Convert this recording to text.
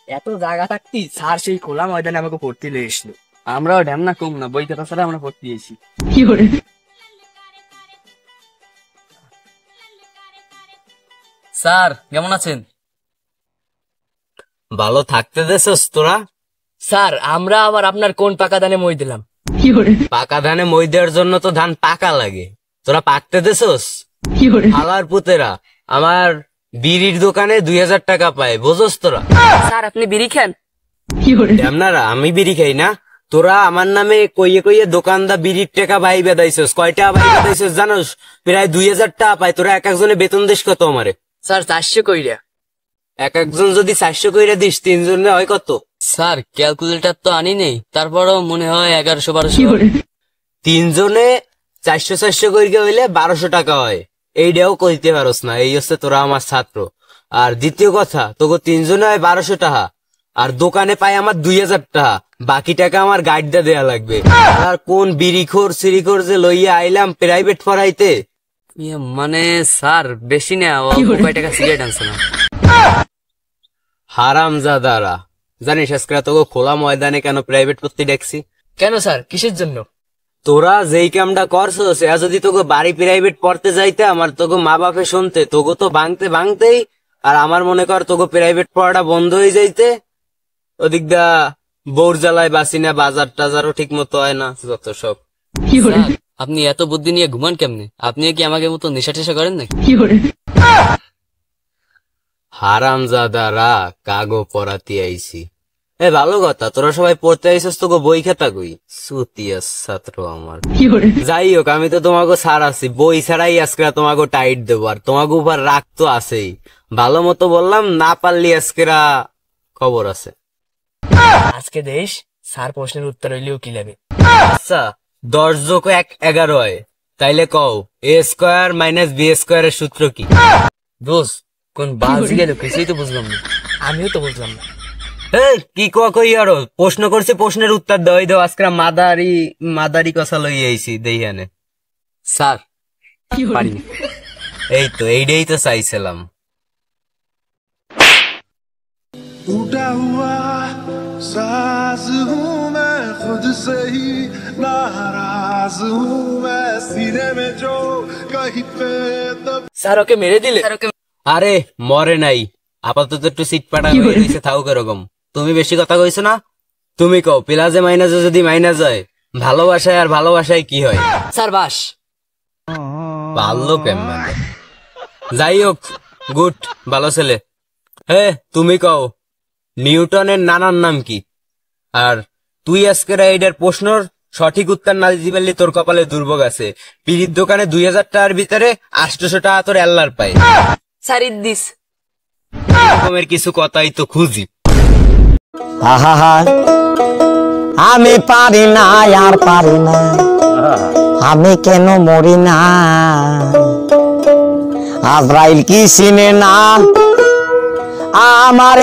এত জায়গা থাকতি স্যার সেই খোলা ময়দানে আমাকে ভর্তি লয়ে এসলো। আমরাও ঢ্যামনা কম না, বই খাতা ছাড়া আমরা ভর্তি হয়েছি। স্যার কেমন আছেন? ভালো থাকতে দেছস তোরা? স্যার আমরা আবার আপনার কোন পাকা ধানে মই দিলাম? পাকা ধানে মই দেওয়ার জন্য তো ধান পাকা লাগে, তোরা পাকতে দেছস? হালার পুতেরা, আমার বিড়ির দোকানে 2000 টাকা পায়, বোঝস তোরা? স্যার আপনি বিড়ি খান? আপনারা আমি বিড়ি খাই না? তোরা আমার নামে কইয়ে কইয়ে দোকানদা বিড়ির টাকা ভাই বেদাইছস। কয়টা ভাই বেদাইছস জানোস? প্রায় 2000 টাকা পায়। তোরা এক একজনে বেতন দিস কত আমারে? স্যার 400 কইরা। এক একজন যদি 400 কইরা দিস, 3 জনে হয় কত? স্যার ক্যালকুলেটর তো আনি নেই, তারপরও মনে হয় 1100-1200। 3 জনে 400 কইরা হইলে 1200 টাকা হয়। এইটাও কইতে পারস না। এই হচ্ছে তোরা আমার ছাত্র। আর দ্বিতীয় কথা, তোকে 3 জনে হয় 1200 টাকা, আর দোকানে পাই আমার 2000 টাকা। বাকি টাকা আমার গাইডটা দেয়া লাগবে। আর কোন বিড়িখোর সিরিখোর যে লইয়া আইলাম প্রাইভেট পড়াইতে। মানে স্যার বেশি না, অল্প কয় টাকা সিগারেট আনছে না। হারামজাদারা, জানিস আজকে তোকে খোলা ময়দানে কেন প্রাইভেট পড়তে ডাকছি? কেন স্যার, কিসের জন্য? তোরা যেই কামটা করছস, যদি তোকে বাড়ি প্রাইভেট পড়তে যাইতে আমার তোকে মা বাপে শুনতে, তোকে তো ভাঙতে ভাঙতেই, আর আমার মনে কর তোকে প্রাইভেট পড়াটা বন্ধ হয়ে যাইতে। ওদিক দা বউর জ্বালায় বাসি না, বাজার টাজারও ঠিক মতো হয় না, যত সব। স্যার, আপনি এত বুদ্ধি নিয়ে ঘুমান কেমনে? আপনি কি আমাকে মতো নেশা টেশা করেন নাকি? হারামজাদারা, কাগো পড়াতে আইছি। ভালো কথা, তোরা সবাই পড়তে আইসস, তোকে বই খাতা কই? সুতিয়াস ছাত্র আমার। যাই হোক, আমি তো তোমাকে ছাড় আছি, বই ছাড়াই আজকে তোমাকে টাইট দেবো, আর তোমাকে উপর রাগ তো আছেই। ভালো মতো বললাম, না পারলি আজকেরা খবর আছে। আজকে দেশ স্যার প্রশ্নের উত্তর হইলেও কি লাগে? আচ্ছা, 10 যোগ 1 11 হয়, তাইলে কও a² - b² এর সূত্র কি? দোষ কোন বাজি গেল, কিছুই তো বুঝলাম না। আমিও তো বুঝলাম না। কি কই আরো প্রশ্ন করছে, প্রশ্নের উত্তর দেওয়াই দাও। আজকে মাদারি কথা লই আইছি দেইহানে। স্যার পারি। এই তো এইটাই তো চাইছিলাম। टूटा हुआ साज हूँ मैं, खुद से ही नाराज हूँ मैं, सीने में जो कहीं पे दब। স্যার ওকে মেরে দিলে? আরে মরে নাই, আপাতত একটু সিট পাটা হয়ে দিছে, থাকুক এরকম। তুমি বেশি কথা কইছো না? তুমি কও, প্লাসে মাইনাসে যদি মাইনাস হয়, ভালোবাসায় আর ভালোবাসায় কি হয়? স্যার বাস। পারলো কেমন? যাই হোক, গুড, ভালো ছেলে। তুমি কও, নিউটনের নানার নাম কি? আর তুই আজকে এইটার প্রশ্নর সঠিক উত্তর না দিতে পারলে তোর কপালে দুর্ভোগ আছে। পিড়ির দোকানে 2000 টাকার ভিতরে 800 টাকা তোর আল্লাহর পায়। স্যার ইদ্দিস এরকমের কিছু কথাই তো খুঁজি। আমি পারি না, আর পারি না, আমি কেন মরি না? আজরাইল কি চিনে না আমার?